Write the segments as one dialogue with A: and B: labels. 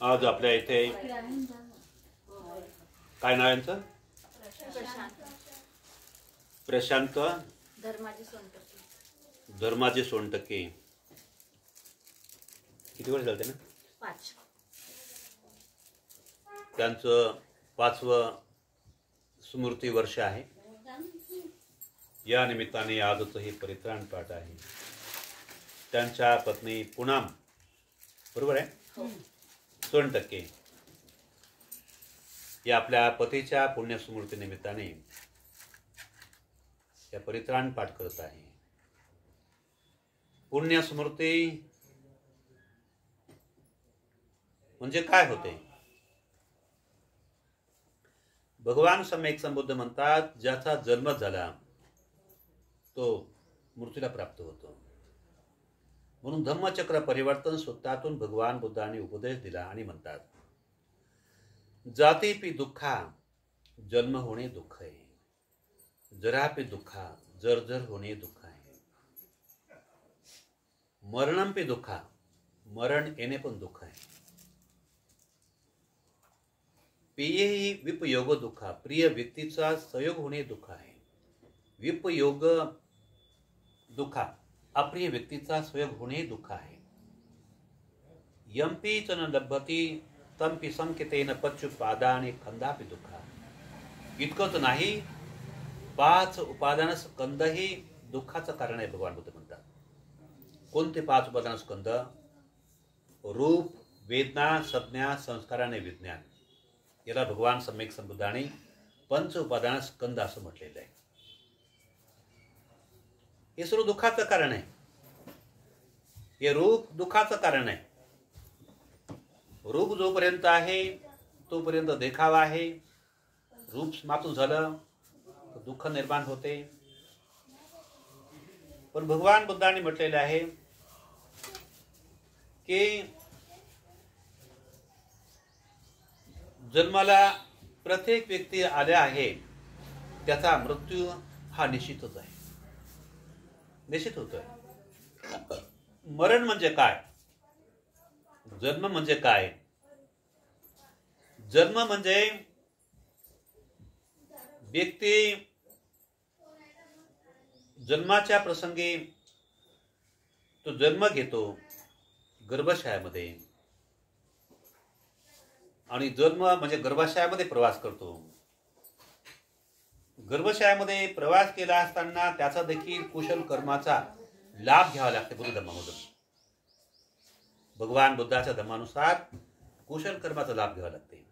A: आज आपल्या इथे काय नाव यांचं? प्रशांत धर्माजी सोनटक्के. किती वर्ष झाले ना?
B: 5.
A: त्यांचं 5वं स्मृती वर्ष आहे. या निमित्ताने आजच हे परित्राण पाठ आहे. त्यांच्या पत्नी पूनम, बरोबर आहे, सोनटक्के या आपल्या पतीच्या पुण्यस्मृती निमित्ताने या परित्राण पाठ करत आहे. पुण्यस्मृती म्हणजे काय होते? भगवान सम्यक संबुद्ध म्हणतात, ज्याचा जन्म झाला तो मृत्यूला प्राप्त होतो. म्हणून धम्मचक्र परिवर्तन सूत्रातून भगवान बुद्धांनी उपदेश दिला आणि म्हणतात, जातीपि दुःखा जन्म होणे दुःख आहे, जरापि दुःखा जर्जर होणे दुःख आहे, मरणंपि दुःखा मरण येणे पण दुःख आहे, प्रियही विपयोग दुःखा प्रिय व्यक्तीचा संयोग होणे दुःख आहे, विपयोग दुःखा अप्रिय व्यक्तीचा संयोग होणे दुःख आहे, यंपी च न लभती तंपी संकेतेन पच्युपादाने खंदापि दुःखा. इतकंच नाही, 5 उपादान स्कंदही दुःखाचं कारण आहे. भगवान बुद्ध म्हणतात, कोणते 5 उपादान स्कंद? रूप, वेदना, संज्ञा, संस्कार आणि विज्ञान. याला भगवान सम्यक संबुद्धांनी 5 उपादान स्कंद असं म्हटलेलं आहे. हे सर्व दुःखाचं कारण आहे. हे रूप दुःखाचं कारण आहे. रूप जोपर्यंत आहे तोपर्यंत देखावा आहे. रूप समाप्त झालं तर दुःख निर्माण होते. पण भगवान बुद्धांनी म्हटलेले आहे की जन्माला प्रत्येक व्यक्ती आल्या आहे, त्याचा मृत्यू हा निश्चितच आहे, निश्चित होतोय. मरण म्हणजे काय? जन्म म्हणजे काय? जन्म म्हणजे व्यक्ती जन्माच्या प्रसंगी तो जन्म घेतो गर्भाशयामध्ये, आणि जन्म म्हणजे गर्भाशयामध्ये प्रवास करतो. गर्भाशयामध्ये प्रवास केला असताना त्याचा देखील कुशल कर्माचा लाभ घ्यावा लागते. बुद्ध धर्मामधून भगवान बुद्धाच्या धर्मानुसार कुशल कर्माचा लाभ घ्यावा लागते.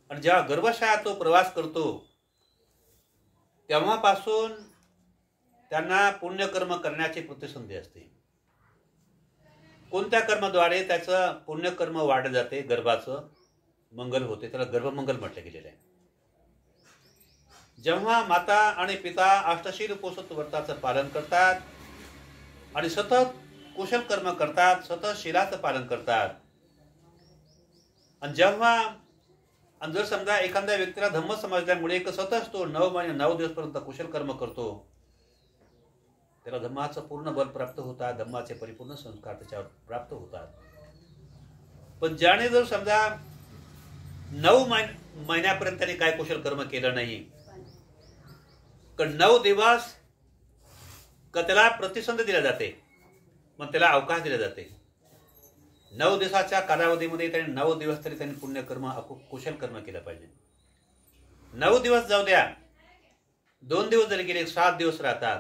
A: आणि जेव्हा गर्भाशयात तो प्रवास करतो तेव्हापासून त्यांना पुण्यकर्म करण्याची प्रतिसंधी असते. कोणत्या कर्माद्वारे त्याचं पुण्यकर्म वाढलं जाते, गर्भाचं मंगल होते, त्याला गर्भमंगल म्हटलं गेलेलं आहे. जेव्हा माता आणि पिता अष्टशील उपोषित व्रताचं पालन करतात आणि सतत कुशल कर्म करतात, सतत शीलाचं पालन करतात, आणि जेव्हा जर समजा एखाद्या व्यक्तीला धम्म समजल्यामुळे सतत तो 9 महिने 9 दिवस पर्यंत कुशल कर्म करतो, त्याला धम्माचं पूर्ण बल प्राप्त होतात, धम्माचे परिपूर्ण संस्कार त्याच्यावर प्राप्त होतात. पण ज्याने जर समजा 9 महिन्यापर्यंत त्याने काय कुशल कर्म केलं नाही, कारण 9 दिवस त्याला प्रतिसंध दिला जाते, मग त्याला अवकाश दिला जाते. 9 दिवसाच्या कालावधीमध्ये त्याने 9 दिवस तरी त्यांनी पुण्यकर्म कुशल कर्म केलं पाहिजे. 9 दिवस जाऊ द्या, 2 दिवस जरी गेले 7 दिवस राहतात,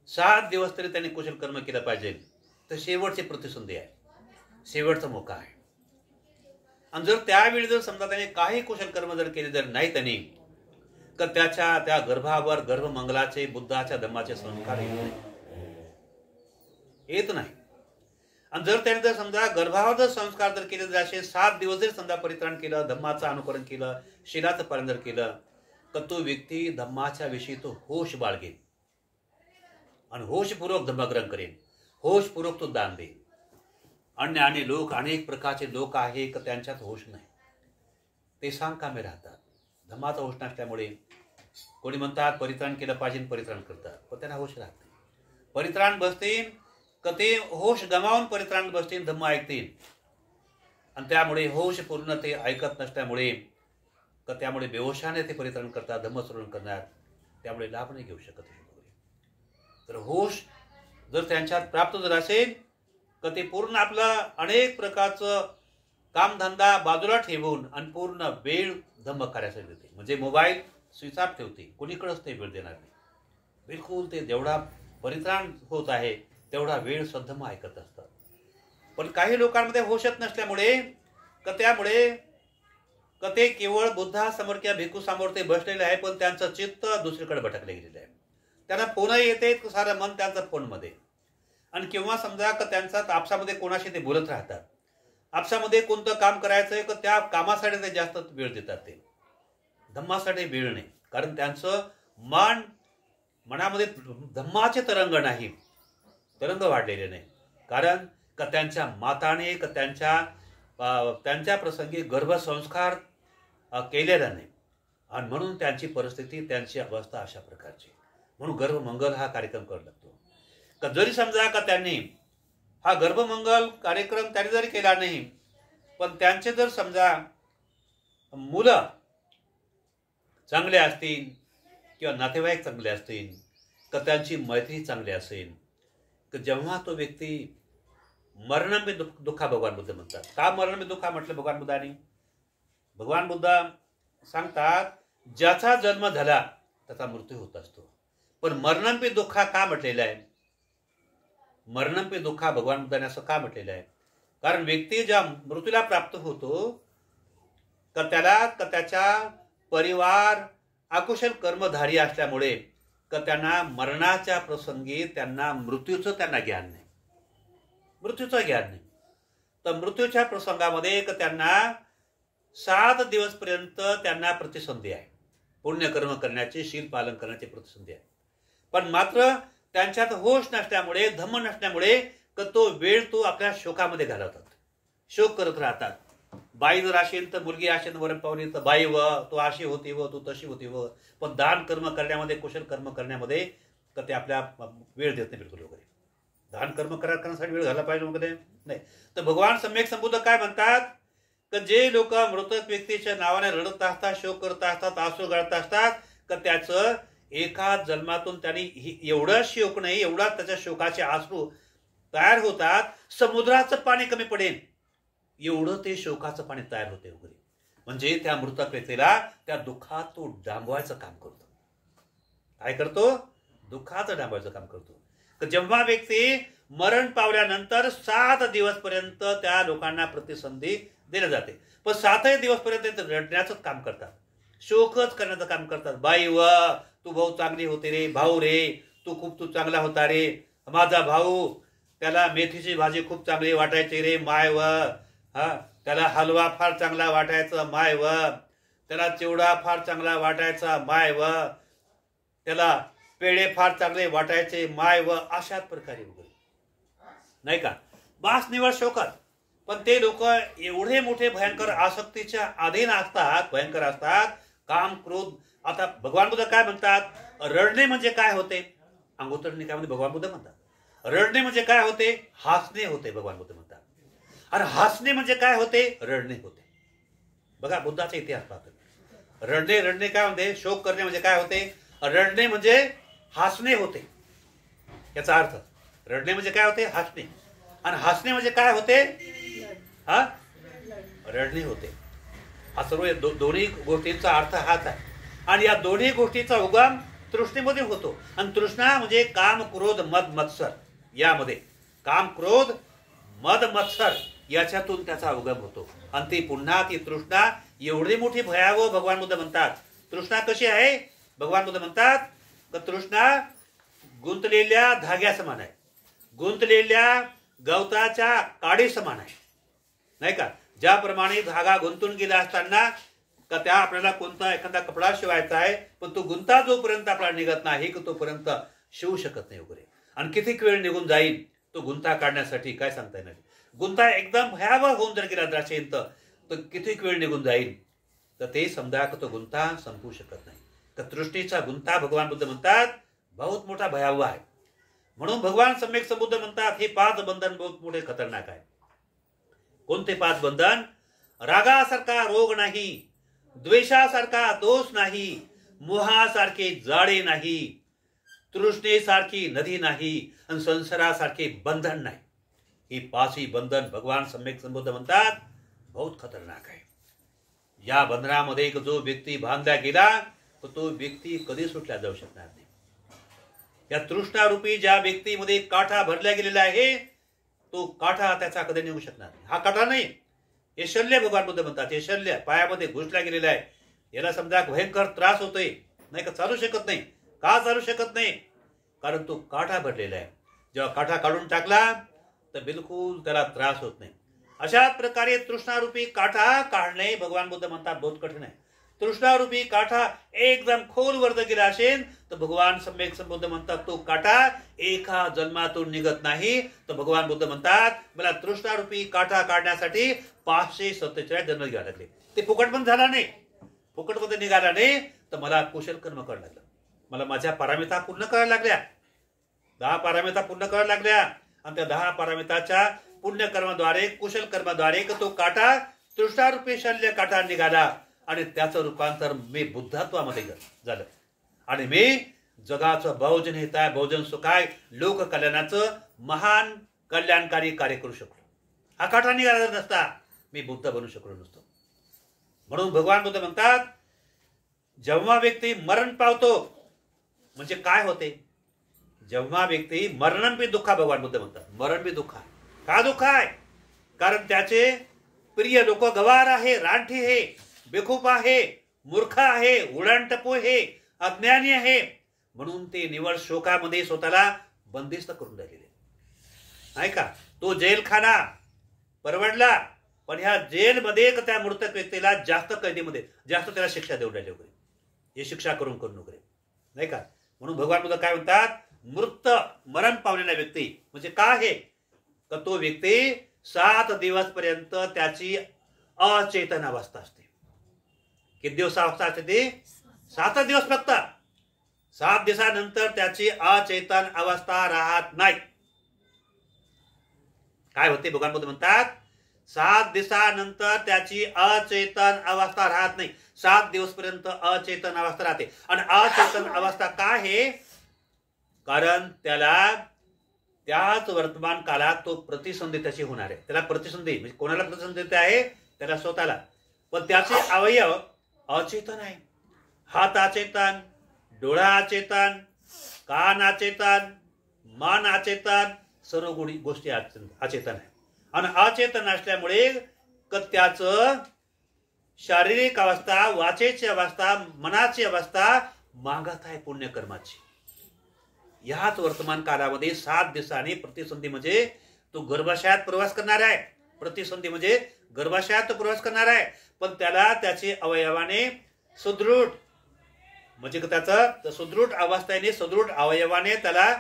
A: 7 दिवस तरी त्यांनी कुशल कर्म केलं पाहिजे. तर शेवटची प्रतिसंधी आहे, शेवटचा मोका आहे. आणि जर त्यावेळी जर समजा त्याने काही कुशल कर्म जर केले जर नाही त्यांनी, तर त्याच्या त्या गर्भावर गर्भमंगलाचे बुद्धाच्या धम्माचे संस्कार येत नाही. आणि जर त्याने जर समजा गर्भावर जर संस्कार जर केले, जर 7 दिवस जर समजा परित्राण केलं, धम्माचं अनुकरण केलं, शीलाचं पालन जर केलं, तर तो व्यक्ती धम्माच्या विषयी तो होश बाळगेल आणि होशपूर्वक धम्मग्रहण करेल, होशपूर्वक तो दान देईल. आणि लोक अनेक प्रकारचे लोक आहेत की त्यांच्यात होश नाही, ते सांगकामे राहतात. धम्माचा होश नसल्यामुळे कोणी म्हणतात परित्राण केलं पाहिजे, परित्राण करतात, पण त्यांना होश राहत नाही. परित्राण बसतील का ते होश गमावून परित्राण बसतील, धम्म ऐकतील, आणि त्यामुळे होश पूर्ण ते ऐकत नसल्यामुळे का त्यामुळे बेहोशाने ते परित्राण करतात, धम्मश्रवण करणार, त्यामुळे लाभ नाही घेऊ शकत. तर होश जर त्यांच्यात प्राप्त जर असेल तर ते पूर्ण आपलं अनेक प्रकारचं कामधंदा बाजूला ठेवून आणि पूर्ण वेळ धम्म कार्यासाठी देते. म्हणजे मोबाईल स्विच ऑफ ठेवते, कोणीकडेच ते वेळ देणार नाही. बिलकुल ते जेवढा परित्राण होत आहे तेवढा वेळ सद्धम ऐकत असतात. पण काही लोकांमध्ये होशच नसल्यामुळे त्यामुळे ते केवळ बुद्धासमोर किंवा भिक्खूसमोर ते बसलेले आहे, पण त्यांचं चित्त दुसरीकडे भटकले गेलेलं आहे. त्यांना फोनही येते, सारं मन त्यांचं फोनमध्ये. आणि किंवा समजा का त्यांचा आपसामध्ये कोणाशी ते बोलत राहतात, आपसामध्ये कोणतं काम करायचं आहे, त्या कामासाठी ते जास्त वेळ देतात. ते धम्मासाठी वेळ नाही, कारण त्यांचं मनामध्ये धम्माचे तरंग नाही, तरंग वाढलेले नाही. कारण का त्यांच्या माताने त्यांच्या प्रसंगी गर्भसंस्कार केलेला नाही, आणि म्हणून त्यांची परिस्थिती, त्यांची अवस्था अशा प्रकारची. म्हणून गर्भमंगल हा कार्यक्रम करावा लागतो. का जरी समजा का त्यांनी हा गर्भमंगल कार्यक्रम त्यांनी जरी केला नाही, पण त्यांचे जर समजा मुलं चांगले असतील किंवा नातेवाईक चांगले असतील, तर त्यांची मैत्री चांगली असेल, तर जेव्हा तो व्यक्ती मरण में दुःखा, भगवान बुद्ध म्हणतात. का मरण में दुःखा म्हटलं भगवान बुद्धांनी? भगवान बुद्ध सांगतात ज्याचा जन्म झाला त्याचा मृत्यू होत असतो. पण मरण पे दुःखा का म्हटलेलं आहे? मरण पे दुःखा भगवान बुद्धाने असं का म्हटलेलं आहे? कारण व्यक्ती ज्या मृत्यूला प्राप्त होतो तर त्याला त्याच्या परिवार अकुशल कर्मधारी असल्यामुळे त्यांना मरणाच्या प्रसंगी त्यांना मृत्यूचं ज्ञान नाही, मृत्यूचं ज्ञान नाही. तर मृत्यूच्या प्रसंगामध्ये त्यांना 7 दिवसपर्यंत त्यांना प्रतिसंधी आहे, पुण्यकर्म करण्याची, शील पालन करण्याची प्रतिसंधी आहे. पण मात्र त्यांच्यात होश नसल्यामुळे, धम्म नसल्यामुळे तो वेळ तो आपल्या शोकामध्ये घालवतात, शोक करत राहतात. बाई जर असेल तर मुलगी असेल वरण पावली तर बाई व तू अशी होती व तू तशी होती व, पण दान कर्म करण्यामध्ये, कुशल कर्म करण्यामध्ये तर ते आपल्या वेळ देत नाही बिलकुल वगैरे. दान कर्म करण्यासाठी वेळ घाला पाहिजे वगैरे नाही. तर भगवान सम्यक संबुद्ध काय म्हणतात की जे लोक मृतक व्यक्तीच्या नावाने रडत असतात, शोक करत असतात, आसू गाळत असतात, तर त्याचं एका जन्मातून त्यांनी एवढं शोक नाही, एवढा त्याच्या शोकाचे आसरू तयार होतात, समुद्राचं पाणी कमी पडेल एवढं ते शोकाचं पाणी तयार होते वगैरे. म्हणजे त्या मृतक व्यक्तीला त्या दुःखात तो डांबवायचं काम करतो. काय करतो? दुःखाचं डांबवायचं काम करतो. तर जेव्हा व्यक्ती मरण पावल्यानंतर 7 दिवसपर्यंत त्या लोकांना प्रतिसंधी दिली जाते, पण 7 दिवसपर्यंत ते रडण्याचं काम करतात, शोकच करण्याचं काम करतात. बाई व तू भाऊ चांगली होते रे, भाऊ रे तू चांगला होता रे, माझा भाऊ त्याला मेथीची भाजी खूप चांगली वाटायची रे माय व, त्याला हलवा फार चांगला वाटायचा माय व, त्याला चिवडा फार चांगला वाटायचा माय व, त्याला पेढे फार चांगले वाटायचे माय व, अशाच प्रकारे वगैरे नाही का, बास निवड शोकात. पण ते लोक एवढे मोठे भयंकर आसक्तीच्या अधीन असतात, भयंकर असतात, काम क्रोध. आता भगवान बुद्ध काय म्हणतात? रडणे म्हणजे काय होते? अंगोत्तर निकायामध्ये भगवान बुद्ध म्हणतात रडणे म्हणजे काय होते? हसणे होते, भगवान बुद्ध म्हणतात. आणि हसणे म्हणजे काय होते? रडणे होते. बघा बुद्धाचा इतिहास पाहतो. रडणे काय होते? शोक करणे म्हणजे काय होते? रडणे म्हणजे हसणे होते. याचा अर्थ रडणे म्हणजे काय होते? हसणे. आणि हसणे म्हणजे काय होते? रडणे होते. हा सर्व दोन्ही गोष्टींचा अर्थ हाच आहे. आणि या दोन्ही गोष्टीचा उगम तृष्णेमध्ये होतो. आणि तृष्णा म्हणजे काम क्रोध मद मत्सर. यामध्ये काम क्रोध मद मत्सर याच्यातून त्याचा उगम होतो. आणि ती पुन्हा ती तृष्णा एवढी मोठी भयावह भगवान बुद्ध म्हणतात. तृष्णा कशी आहे? भगवान बुद्ध म्हणतात तर तृष्णा गुंतलेल्या धाग्या समान आहे, गुंतलेल्या गवताच्या काडी समान आहे, नाही का. ज्याप्रमाणे धागा गुंतून गेला असताना का त्या आपल्याला कोणता एखादा कपडा शिवायचा आहे, पण तो गुंता जोपर्यंत आपल्याला निघत नाही की तोपर्यंत शिवू शकत नाही वगैरे. आणि किती वेळ निघून जाईल तो गुंता काढण्यासाठी काय सांगता येणार. गुंता एकदम भयावह होऊन जर गेला द्राक्षेंत तर किती वेळ निघून जाईल, तर ते समजा तो गुंता संपू शकत नाही. तर तृष्णेचा गुंता भगवान बुद्ध म्हणतात बहुत मोठा भयावह आहे. म्हणून भगवान सम्यक संबुद्ध म्हणतात हे 5 बंधन बहुत मोठे खतरनाक आहे. कोणते 5 बंधन? रागासारखा रोग नाही, द्वेषासारखा दोष नाही, मोहासारखे जाळे नाही, तृष्णेसारखी नदी नाही आणि संसारासारखे बंधन नाही. ही 5ही बंधन भगवान सम्यक संबुद्ध म्हणतात बहुत खतरनाक आहे. या बंधनामध्ये जो व्यक्ती बांधला गेला तो व्यक्ती कधी सुटला जाऊ शकणार नाही. या तृष्णारूपी ज्या व्यक्तीमध्ये काठा भरला गेलेला आहे तो काठा त्याचा कधी निघू शकणार नाही. हा काठा नाही, हे शल्य भगवान बुद्ध म्हणतात. हे शल्य पायामध्ये घुसला गेलेला आहे. याला समजा भयंकर त्रास होतोय, नाही का चालू शकत नाही. का चालू शकत नाही? कारण तो काठा भरलेला आहे. जेव्हा काठा काढून टाकला तर बिलकुल त्याला त्रास होत नाही. अशाच प्रकारे तृष्णारूपी काठा काढणे भगवान बुद्ध म्हणतात बहुत कठीण आहे. तृष्णारूपी काठा एकदम खोलवर जर गेला असेल तर भगवान सम्यक संबुद्ध म्हणतात तो काठा एका जन्मातून निघत नाही. तर भगवान बुद्ध म्हणतात मला तृष्णारूपी काठा काढण्यासाठी 547 जन्म घ्यावे लागले. ते फुकट पण झाला नाही, फुकट मध्ये निघाला नाही. तर मला कुशल कर्म करायला लागलं. मला माझ्या पारमिता पूर्ण करायला लागल्या. 10 पारमिता पूर्ण करायला लागल्या आणि त्या 10 पारमिताच्या पुण्य कर्माद्वारे कुशल कर्माद्वारे तो काटा तृष्णारूपी शल्य काठा निघाला आणि त्याचं रूपांतर मी बुद्धत्वामध्ये झालं आणि मी जगाचं बहुजन हिताय बहुजन सुखाय लोक कल्याणाचं महान कल्याणकारी कार्य करू शकलो. हा काठा निघाला नसता मी बुद्ध बनू शकलो नसतो. म्हणून भगवान बुद्ध म्हणतात जेव्हा व्यक्ती मरण पावतो म्हणजे काय होते? जेव्हा व्यक्ती मरण भी दुःख, भगवान बुद्ध म्हणतात मरण भी दुःख. का दुःख आहे? कारण त्याचे प्रिय लोक गवार आहे, रानठी आहे, बेखूप आहे, मूर्ख आहे, उडाणटपू आहे, अज्ञानी आहे. म्हणून ते निवड शोकामध्ये स्वतःला बंदिस्त करून राहिलेले नाही का. तो जेलखाना परवडला पण ह्या जेलमध्ये त्या मृतक व्यक्तीला जास्त कैदीमध्ये जास्त त्याला शिक्षा देऊन राहिले वगैरे. हे शिक्षा करून वगैरे नाही का. म्हणून भगवान बुद्ध काय म्हणतात मृत मरण पावलेला व्यक्ती म्हणजे काय आहे तर तो व्यक्ती 7 दिवस पर्यंत त्याची अचेतन अवस्था असते. किती दिवस अवस्था असते ती? 7 दिवस फक्त. 7 दिवसानंतर त्याची अचेतन अवस्था राहत नाही. काय होते भगवान बुद्ध म्हणतात 7 दिवसानंतर त्याची अचेतन अवस्था राहत नाही. 7 दिवस पर्यंत अचेतन अवस्था राहते. आणि अचेतन अवस्था काय आहे? कारण त्याला त्याच वर्तमान काळात तो प्रतिसंधी त्याची होणार आहे. त्याला प्रतिसंधी म्हणजे कोणाला प्रतिसंधी आहे? त्याला स्वतःला. पण त्याचे अवयव अचेतन आहे. हात अचेतन, डोळा अचेतन, कान अचेतन, मन अचेतन, सर्व गोष्टी अचेतन आहे. आणि अचेतन असल्यामुळे त्याचं शारीरिक अवस्था, वाचेची अवस्था, मनाची अवस्था मागत आहे पुण्यकर्माची. याच वर्तमान काळामध्ये 7 दिवसांनी प्रतिसंधी म्हणजे तो गर्भाशयात प्रवास करणार आहे. प्रतिसंधी म्हणजे गर्भाशयात तो प्रवास करणार आहे. पण त्याला त्याचे अवयवाने सुदृढ म्हणजे त्याचं सुदृढ अवस्थेने सुदृढ अवयवाने त्याला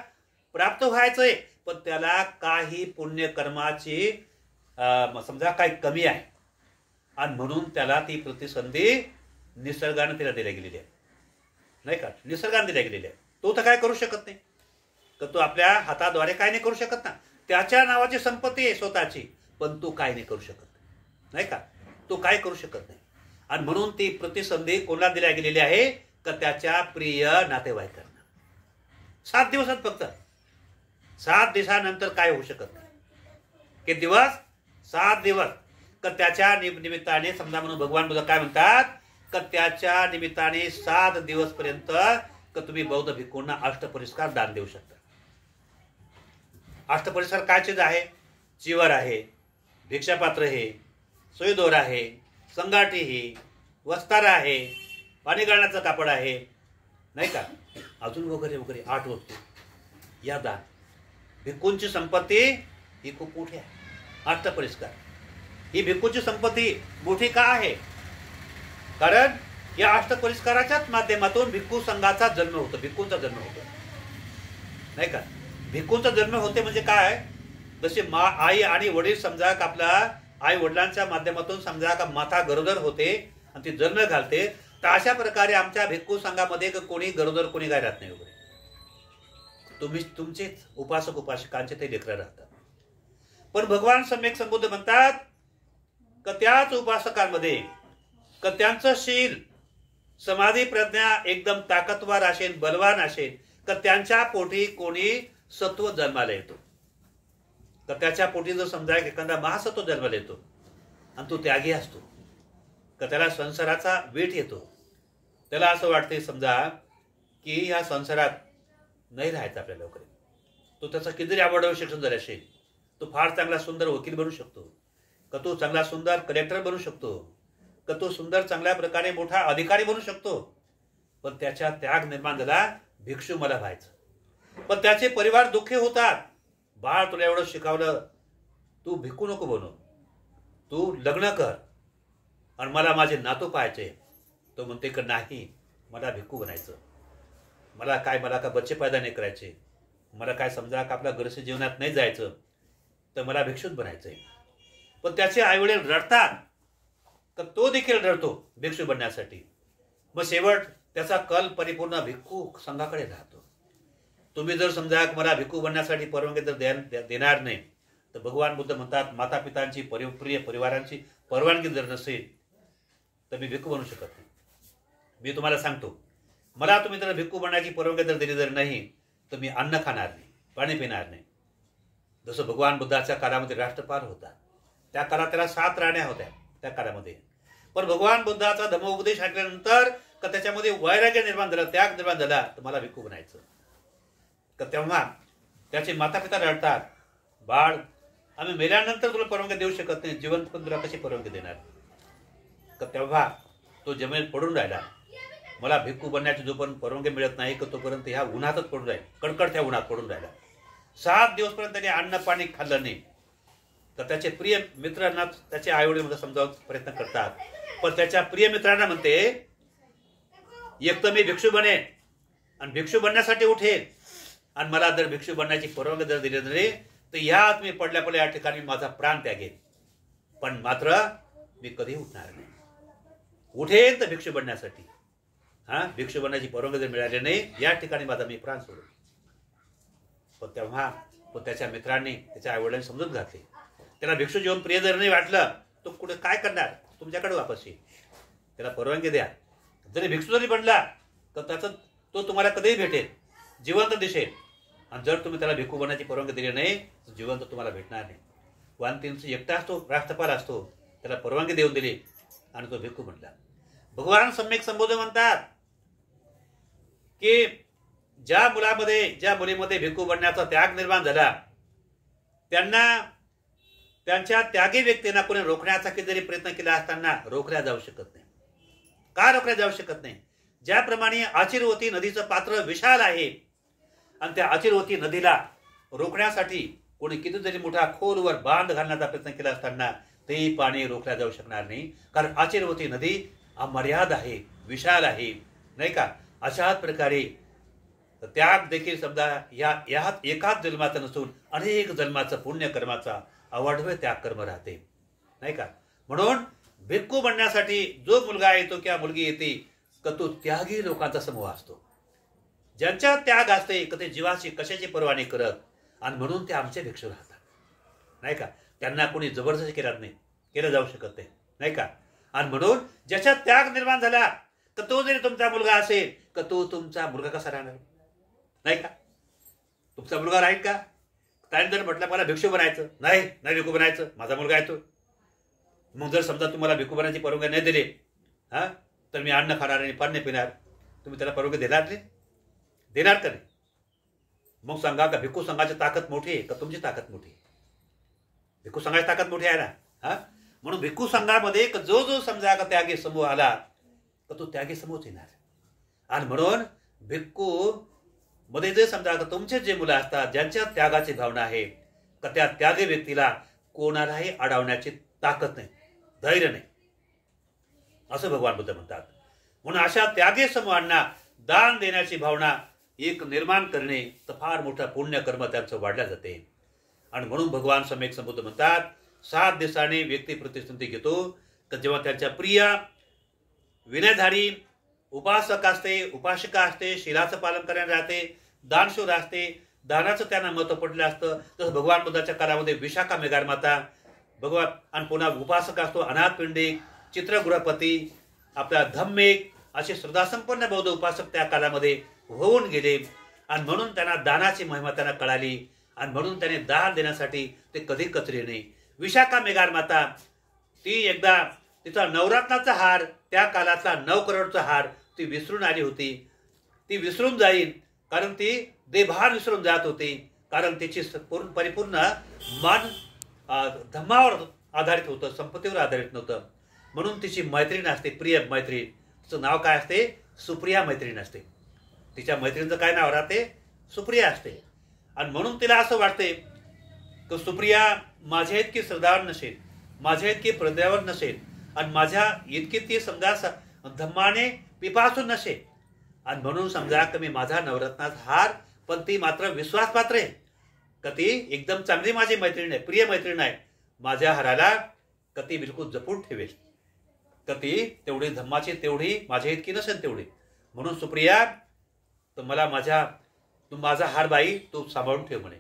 A: प्राप्त व्हायचंय. पण त्याला काही पुण्यकर्माची समजा काही कमी आहे आणि म्हणून त्याला ती प्रतिसंधी निसर्गाने तिला दिल्या गेलेली आहे नाही का. निसर्गाने दिल्या गेलेली आहे. तो तर काय करू शकत नाही. तर तो आपल्या हाताद्वारे काय नाही करू शकत ना. त्याच्या नावाची संपत्ती आहे स्वतःची पण तो काय नाही करू शकत नाही का. तो काय करू शकत नाही. आणि म्हणून ती प्रतिसंधी कोणाला दिल्या गेलेली आहे का त्याच्या प्रिय नातेवाईकांना. 7 दिवसात फक्त. 7 दिवसानंतर काय होऊ शकत नाही. किती दिवस? 7 दिवस. का त्याच्या निमित्ताने समजा म्हणून भगवान बुद्ध काय म्हणतात का त्याच्या निमित्ताने 7 दिवस पर्यंत का तुम्ही बौद्ध भिक्खूंना अष्टपरिस्कार दान देऊ शकता. अष्टपरिस्कार काय चीज आहे? चिवर आहे, भिक्षापात्र आहे, सोयदोर आहे, संगाटी ही, वस्तार आहे, पाणी गाळण्याचं कापड आहे नाही का. अजून वगैरे वगैरे 8 वस्तू या दान. भिक्खूंची संपत्ती ही खूप मोठी आहे. अष्टपरिस्कार ही भिक्खूंची संपत्ती मोठी का आहे? कारण या अष्टपरिस्काराच्याच माध्यमातून भिक्खू संघाचा जन्म होतो. भिक्खूंचा जन्म होतो नाही का. भिक्खूंचा जन्म होते म्हणजे काय? जसे आई आणि वडील समजा का आपल्या आई वडिलांच्या माध्यमातून समजा का माता गरोदर होते आणि ती जन्म घालते. तर अशा प्रकारे आमच्या भिक्खू संघामध्ये कोणी गरोदर कोणी काय राहत नाही वगैरे तुम्ही तुमचेच उपासक उपासिकांचे ते लेकरं राहतात. पण भगवान सम्यक संबुद्ध म्हणतात का त्याच उपासकांमध्ये का त्यांचं शील समाधी प्रज्ञा एकदम ताकदवार असेल, बलवान असेल, तर त्यांच्या पोटी कोणी सत्व जन्माला येतो. तर त्याच्या पोटी जर समजा एखादा महासत्व जन्माला येतो आणि तो त्यागी असतो, तर त्याला संसाराचा वेठ येतो. त्याला असं वाटते समजा की ह्या संसारात नाही राहायचं आपल्या लवकर. तो त्याचा कितीतरी आवडवं शिक्षण झाले असेल, तो फार चांगला सुंदर वकील बनू शकतो, का तो चांगला सुंदर कलेक्टर बनू शकतो, का तो सुंदर चांगल्या प्रकारे मोठा अधिकारी बनू शकतो. पण त्याच्या त्याग निर्माण झाला भिक्षू मला व्हायचं. पण त्याचे परिवार दुःखी होतात. बाळ तुला एवढं शिकवलं, तू भिकू नको बनू, तू लग्न कर आणि मला माझे नातू पाहायचे. तो म्हणते की नाही, मला भिक्खू बनायचं, मला का बच्चे पैदा नाही करायचे, मला काय समजा का आपल्या गरजे जीवनात नाही जायचं, तर मला भिक्षुक बनायचंय. पण त्याचे आईवडील रडतात, तर तो देखील रडतो भिक्षू बनण्यासाठी. मग शेवट त्याचा कल परिपूर्ण भिक्खू संघाकडे राहतो. तुम्ही जर समजा मला भिक्खू बनण्यासाठी परवानगी जर देणार नाही, तर भगवान बुद्ध म्हणतात माता पितांची प्रिय परिवारांची परवानगी जर नसेल तर मी भिक्खू बनू शकत नाही. मी तुम्हाला सांगतो, मला तुम्ही जर भिक्खू बनण्याची परवानगी जर दिली जर नाही, तर मी अन्न खाणार नाही, पाणी पिणार नाही. जसं भगवान बुद्धाच्या काळामध्ये राष्ट्रपाल होता, त्या काळात त्याला 7 राण्या होत्या त्या काळामध्ये. पण भगवान बुद्धाचा धम्मोपदेश ऐकल्यानंतर का त्याच्यामध्ये वैराग्य निर्माण झालं, त्याग निर्माण झाला, तर मला भिक्खू बनायचं. तर तेव्हा त्याचे माता पिता रडतात, बाळ आम्ही मेल्यानंतर तुला परवानगी देऊ शकत नाही, जिवंत पण तुला कशी परवानगी देणार. तर तेव्हा तो जमिनीत पडून राहिला. मला भिक्खू बनण्याची जोपर्यंत परवानगी मिळत नाही का तोपर्यंत ह्या उन्हातच पडून राहील, कडकडत्या उन्हात पडून राहिला. 7 दिवसपर्यंत त्याने अन्न पाणी खाल्लं नाही. तर त्याचे प्रिय मित्रांना त्याचे आईवडील मध्ये समजावण्याचा प्रयत्न करतात. पण त्याच्या प्रिय मित्रांना म्हणते एक तर मी भिक्षू बनेन आणि भिक्षू बनण्यासाठी उठेन, आणि मला जर भिक्षू बनण्याची परवानगी जर दिली नाही तर यात मी पडल्या या ठिकाणी माझा प्राण त्यागेन. पण मात्र मी कधी उठणार नाही. उठेन तर भिक्षू बनण्यासाठी, भिक्षू बनण्याची परवानगी जर मिळाली नाही या ठिकाणी माझा मी प्राण सोडून. पण तेव्हा त्याच्या मित्रांनी त्याच्या आईवडिलांनी समजून घातले. त्याला भिक्षू जीवन प्रिय जर नाही वाटलं तो कुठे काय करणार, तुमच्याकडे वापस येईल. त्याला परवानगी द्या. जरी भिक्षू जरी बनला तर त्याचं तो तुम्हाला कधीही भेटेल, जिवंत दिसेल. आणि जर तुम्ही त्याला भिक्खू बनण्याची परवानगी दिली नाही तर जिवंत तुम्हाला भेटणार नाही. वानतींचा एकटा असतो, राष्ट्रपाल असतो, त्याला परवानगी देऊन दिली आणि तो भिक्खू बनला. भगवान सम्यक संबोध म्हणतात की ज्या मुलीमध्ये भिक्खू बनण्याचा त्याग निर्माण झाला, त्यांच्या त्यागी व्यक्तींना कोणी रोखण्याचा कितीतरी प्रयत्न केला असताना रोखल्या जाऊ शकत नाही. का रोखल्या जाऊ शकत नाही? ज्याप्रमाणे आचिरवती नदीचं पात्र विशाल आहे आणि त्या आचिरवती नदीला रोखण्यासाठी कोणी कितीतरी मोठा खोलवर बांध घालण्याचा प्रयत्न केला असताना तेही पाणी रोखल्या जाऊ शकणार नाही. कारण आचिरवती नदी अमर्याद आहे, विशाल आहे, नाही का. अशाच प्रकारे त्याग देखील समजा या एकाच जन्माचा नसून अनेक जन्माचं पुण्यकर्माचा अवाढव्य त्याग कर्म राहते, नाही का. म्हणून भिक्खू बनण्यासाठी जो मुलगा येतो किंवा मुलगी येते का तो त्यागी लोकांचा समूह असतो, ज्यांच्या त्याग असते का ते जीवाची कशाची पर्वा नाही करत, आणि म्हणून ते आमचे भिक्षू राहतात, नाही का. त्यांना कोणी जबरदस्ती केलं जाऊ शकत नाही, नाही का. आणि म्हणून ज्याचा त्याग निर्माण झाला तर तो जरी तुमचा मुलगा असेल का तो तुमचा मुलगा कसा राहणार, नाही का. तुमचा मुलगा राहील का? त्याने जर म्हटलं मला भिक्षू बनायचं, नाही भिक्खू बनायचं, माझा मुलगा येतो. मग जर समजा तुम्हाला भिक्खू बनायची परवानगी नाही दिली तर मी अन्न खाणार आणि पाणी पिणार, तुम्ही त्याला परवानगी देणार का नाही? मग सांगा का भिक्खू संघाची ताकद मोठी आहे का तुमची ताकद मोठी? भिक्खू संघाची ताकद मोठी आहे ना. म्हणून भिक्खू संघामध्ये जो समजा का त्यागी समूह आला तर तो त्यागी समूहच येणार. आणि म्हणून भिक्खू मध्ये जे समजा का तुमचे जे मुलं असतात ज्यांच्या त्यागाची भावना आहे का त्या त्यागी व्यक्तीला कोणालाही अडवण्याची ताकद नाही, धैर्य नाही, असं भगवान बुद्ध म्हणतात. म्हणून अशा त्यागी समूहांना दान देण्याची भावना एक निर्माण करणे तर फार मोठा पुण्यकर्म त्यांचं वाढल्या जाते. आणि म्हणून भगवान सम्यक संबुद्ध म्हणतात 7 दिवसांनी व्यक्ती प्रतिष्ठिती घेतो तर जेव्हा त्यांच्या प्रिय विनयधारी उपासक असते, उपासिका असते, शिलाचं पालन करणारे राहते, दानशूर असते, दानाचं त्यांना महत्व पडलं असतं. तसं भगवान बुद्धाच्या काळामध्ये विशाखा मेघार माता भगवान आणि पुन्हा उपासक असतो अनाथ पिंडिक, चित्रगृहपती, आपला धम्मेक असे श्रद्धासंपन्न बौद्ध उपासक त्या काळामध्ये होऊन गेले. आणि म्हणून त्यांना दानाची महिमा त्यांना कळाली आणि म्हणून त्याने दान देण्यासाठी ते कधी कचरे नाही. विशाखा मेघार माता ती एकदा तिचा नवरत्नाचा हार, त्या काळातला 9 करोडचा हार ती विसरून आली होती. ती विसरून जाईल कारण ती देभार विसरून जात होती, कारण तिची परिपूर्ण मन धम्मावर आधारित होतं, संपत्तीवर आधारित नव्हतं. म्हणून तिची मैत्रीण असते, प्रिय मैत्रीण, तिचं नाव काय असते? सुप्रिया मैत्रीण असते. तिच्या मैत्रिणीचं काय नाव राहते? सुप्रिया असते. आणि म्हणून तिला असं वाटते की सुप्रिया माझ्या इतकी श्रद्धावान नसेल, माझ्या इतकी प्रज्ञावान नसेल आणि माझ्या इतकी ती समजा धम्माने पिपासून नसेल. आणि म्हणून समजा की मी माझा नवरत्नाचा हार, पण ती मात्र विश्वासपात्र आहे का ती एकदम चांगली माझी मैत्रीण आहे, प्रिय मैत्रीण आहे. माझ्या हाराला का ती बिलकुल जपून ठेवेल, तर ती तेवढी धम्माची तेवढी माझ्या इतकी नसेल तेवढी. म्हणून सुप्रिया तर मला तू माझा हार बाई तू सांभाळून ठेव म्हणे.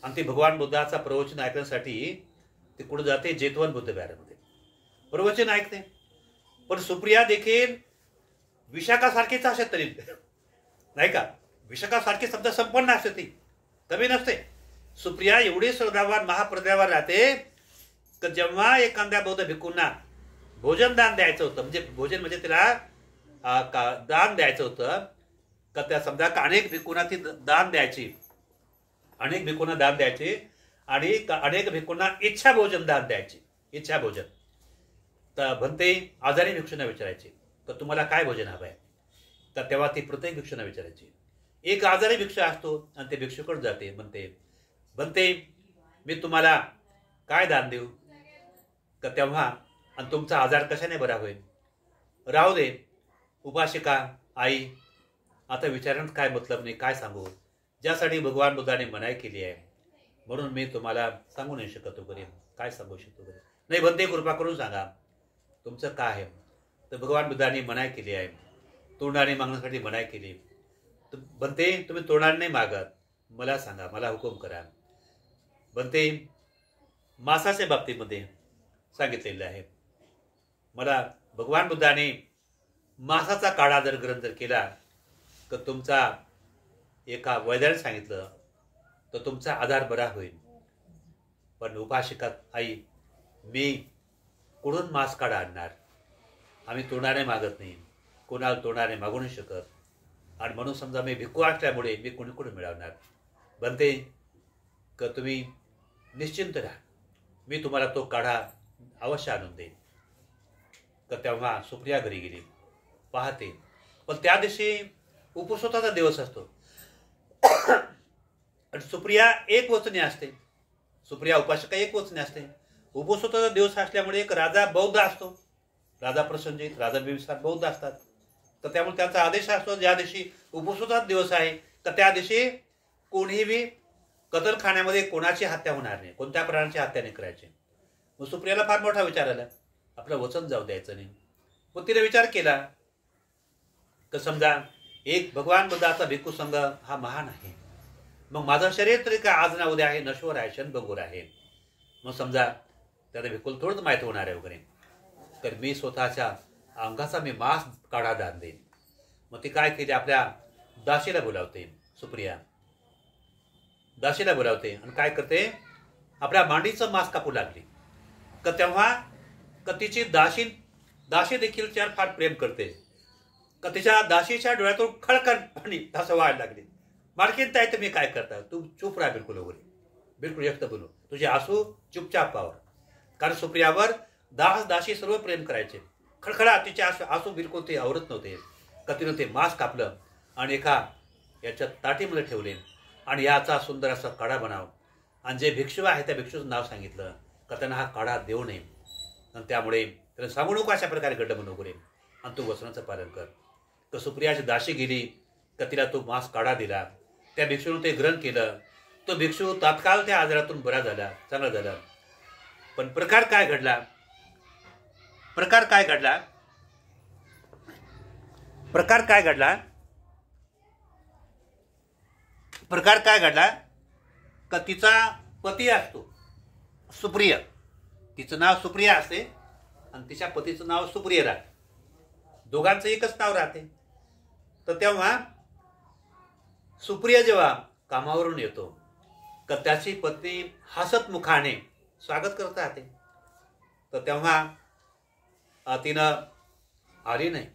A: आणि ती भगवान बुद्धाचा प्रवचन ऐकण्यासाठी ती कुठे जाते? जेतवन बुद्ध विहारामध्ये प्रवचन ऐकते. पण सुप्रिया देखील विशाखासारखीच असेल तरी नाही का, विशाखासारखी शब्द संपन्न असते, ती कमी नसते. सुप्रिया एवढी श्रद्धावान महाप्रज्ञावान राहते की जेव्हा एखाद्या बौद्ध भिक्खूंना भोजन दान द्यायचं होतं, म्हणजे भोजन म्हणजे तिला दान द्यायचं होतं का, त्या समजा अनेक भिक्खूंना ती दान द्यायची, अनेक भिक्खूंना दान द्यायची आणि अनेक भिक्खूंना इच्छा भोजन दान द्यायची. इच्छा भोजन तर भंते आजारी भिक्षूंना विचारायची तर तुम्हाला काय भोजन हवं आहे, तर तेव्हा ती प्रत्येक भिक्षूंना विचारायची. एक आजारी भिक्षू असतो आणि ते भिक्षूकडे जाते, म्हणते भंते मी तुम्हाला काय दान देऊ, तर तेव्हा आणि तुमचा आजार कशाने बरा होईल? राहू दे उपासिका आई, आता विचारण्यात काय मतलब नाही, काय सांगू, ज्यासाठी भगवान बुद्धाने मनाई केली आहे म्हणून मी तुम्हाला सांगू नाही शकतो करीन, काय सांगू शकतो करीन. नाही भंते कृपा करून सांगा तुमचं काय आहे. तर भगवान बुद्धाने मनाई केली आहे, तोंडाने मागण्यासाठी मनाई केली. तर भंते तुम्ही तोंडाने नाही मागत, मला सांगा, मला हुकूम करा. भंते मांसाच्या बाबतीमध्ये सांगितलेलं आहे. मला भगवान बुद्धाने मांसाचा काढा जर ग्रहण जर केला तर तुमचा एका वैद्याने सांगितलं तर तुमचा आजार बरा होईल. पण उपासिका आई मी कुठून मांस काढा आणणार, आम्ही तोंडाने मागत नाही, कोणाला तोंडाने मागू नाही शकत. आणि म्हणून समजा मी भिक्खू असल्यामुळे मी कुणी मिळवणार. बनते का तुम्ही निश्चिंत राहा, मी तुम्हाला तो काढा अवश्य आणून देईन. तर तेव्हा सुप्रिया घरी गेली, पाहते. पण त्या दिवशी उपवासाचा दिवस असतो आणि सुप्रिया एक वचनी असते, सुप्रिया उपासिका एक वचनी असते. उपवासाचा दिवस असल्यामुळे एक राजा बौद्ध असतो, राजा प्रसंजित, राजा बिंबिसार बौद्ध असतात. तर त्यामुळे त्यांचा आदेश असतो ज्या दिवशी उपवासाचा दिवस आहे तर त्या दिवशी कोणीही कतलखान्यामध्ये कोणाची हत्या होणार नाही, कोणत्या प्राण्याची हत्या नाही करायची. मग सुप्रियाला फार मोठा विचार आला, आपलं वचन जाऊ द्यायचं नाही. मग तिने विचार केला तर समजा एक भगवान बुद्धाचा भिक्खू संघ हा महान आहे, मग माझं शरीर तरी काय आज ना उद्या आहे, नश्वर आहे, क्षणभंगूर आहे. मग समजा त्याला भिक्खूला थोडंच माहीत होणार आहे वगैरे, तर मी स्वतःच्या अंगाचा मी मांस काढा दान देईन. मग ती काय केली, आपल्या दासीला बोलावते, सुप्रिया दासीला बोलावते आणि काय करते, आपल्या मांडीचं मांस कापू लागली. का तेव्हा का तिची दासी देखील त्यावर फार प्रेम करते. का तिच्या दासीच्या डोळ्यातून खळखळ पाणी असं व्हायला लागली. मालकीन ताई तुम्ही काय करता, तू चुप राहा बिलकुल वगैरे, बिलकुल व्यक्त बोलू, तुझे आसू चुपचाप पावर. कारण सुप्रियावर दासी सर्व प्रेम करायचे. खळखळा तिचे आसू बिलकुल ते आवरत नव्हते. का तिनं ते मांस कापलं आणि एका याच्या ताटीमध्ये ठेवले आणि याचा सुंदर असा काढा बनाव. आणि जे भिक्षू आहे त्या भिक्षूचं नाव सांगितलं का त्यांना हा काढा देऊ नये, आणि त्यामुळे त्याला सांगू नको अशा प्रकारे गड्ड बनवू नये आणि तू वचनाचं पालन कर. तर सुप्रियाची दासी गेली का तिला तो मांस काढा दिला, त्या भिक्षूने ते ग्रहण केलं. तो भिक्षू तात्काळ त्या आजारातून बरा झाला, चांगला झाला. पण प्रकार काय घडला, प्रकार काय घडला का तिचा पती असतो सुप्रिया, तिचं नाव सुप्रिया असते आणि तिच्या पतीचं नाव सुप्रिया राहते, दोघांचं एकच नाव राहते. तर तेव्हा सुप्रिया जेव्हा कामावरून येतो तर त्याची पत्नी हसत मुखाने स्वागत करत राहते. तर तेव्हा तिनं आली नाही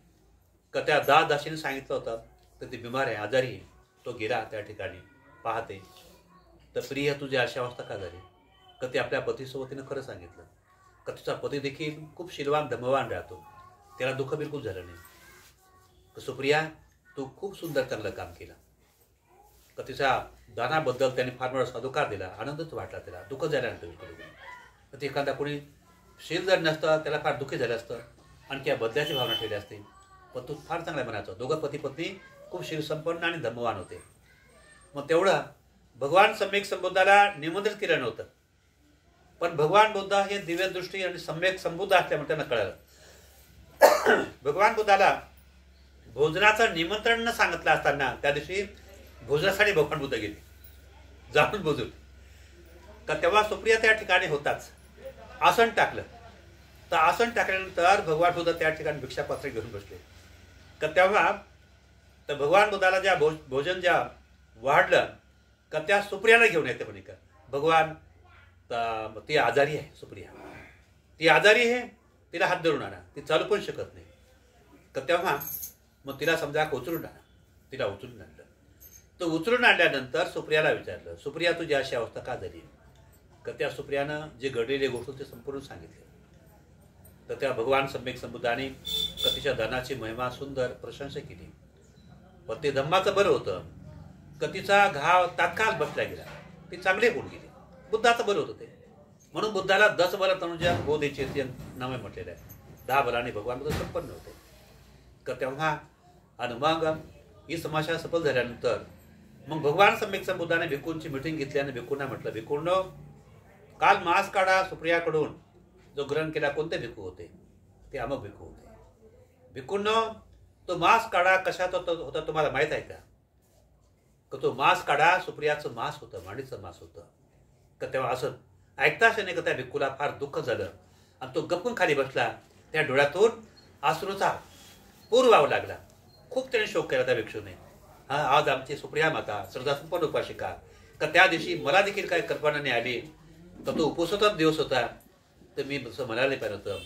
A: का त्या दासीने सांगितलं होतं तर ती बिमार आहे, आजारी आहे. तो गेला त्या ठिकाणी पाहते तर प्रिय तुझी अशी अवस्था का झाली, का ते आपल्या पतीसोबत तिनं खरं सांगितलं का तिचा पती देखील खूप शीलवान धमवान राहतो, त्याला दुःख बिलकुल झालं नाही. तर सुप्रिया तू खूप सुंदर चांगलं काम केलं. का तिच्या दानाबद्दल त्याने फार मोठा साधुकार दिला, आनंदच वाटला त्याला, दुःख झाल्यानंतर बिलकुल. तर ते एखादा कोणी शील जर नसतं त्याला फार दुःखी झालं असतं, आणखी या बदल्याची भावना ठेवली असते. पण तू फार चांगला म्हणायचं. दोघं पती पत्नी खूप शीलसंपन्न आणि धर्मवान होते. मग तेवढं भगवान सम्यक संबुद्धाला निमंत्रित केलं नव्हतं, पण भगवान बुद्ध हे दिव्यदृष्टी आणि सम्यक संबुद्ध असल्यामुळे त्यांना कळलं. भगवान बुद्धाला भोजनाचं निमंत्रण न सांगितलं असताना त्या दिवशी भोजनासाठी भगवान बुद्ध गेले जाऊन बोजून. का तेव्हा सुप्रिया त्या ठिकाणी होताच, आसन टाकलं. तर आसन टाकल्यानंतर भगवान बुद्ध त्या ठिकाणी भिक्षापात्र घेऊन बसले. का तेव्हा तर भगवान बुद्धाला ज्या भोजन ज्या वाढलं का त्या सुप्रियाला घेऊन येते म्हणे का भगवान ती आजारी आहे, सुप्रिया ती आजारी आहे, तिला हात धरून आणा, ती चालू पण शकत नाही. तर तेव्हा मग तिला समजा उचलून आणा, तिला उचलून आणलं. तर उचलून आणल्यानंतर सुप्रियाला विचारलं सुप्रिया तुझी अशी अवस्था का झाली. का त्या सुप्रियानं जे घडलेले गोष्ट ते संपूर्ण सांगितले. तर त्या भगवान सम्यक संबुद्धाने तिच्या धनाची महिमा सुंदर प्रशंसा केली. पण ते धम्माचं बरं होतं का तिचा घाव तात्काळ बसला गेला, ती चांगले होऊन गेली. बुद्धाचं बरं होतं ते, म्हणून बुद्धाला 10 बल तनुजा बोधेचे नावे म्हटलेलं आहे. 10 बलाने भगवान बुद्ध संपन्न होते. का तेव्हा आणि मग ही समाशा सफल झाल्यानंतर मग भगवान सम्यक संबुद्धाने भिक्खूंची मिटिंग घेतली आणि भिक्खूंना म्हटलं भिक्खूंनो काल मास काढा सुप्रियाकडून जो ग्रहण केला कोणते भिक्खू होते, ते अमक भिक्खू होते. भिक्खूंनो तो मास काढा कशात होता तुम्हाला माहित आहे का. तो मास काढा सुप्रियाचं मास होतं, मांडीचं मास होतं. का तेव्हा असं ऐकताच नाही का त्या भिक्खूला फार दुःख झालं आणि तो गप्पून खाली बसला. त्या डोळ्यातून अश्रूचा पूर व्हावा लागला. खूप त्याने शोक केला त्या भिक्षूने. आज आमची सुप्रिया माता श्रद्धासंपन्न उपासिका, का त्या दिवशी मला देखील काही कल्पना नाही आली, तर तो उपवासाचाच दिवस होता, तर मी असं म्हणायला पाहिजे होतं.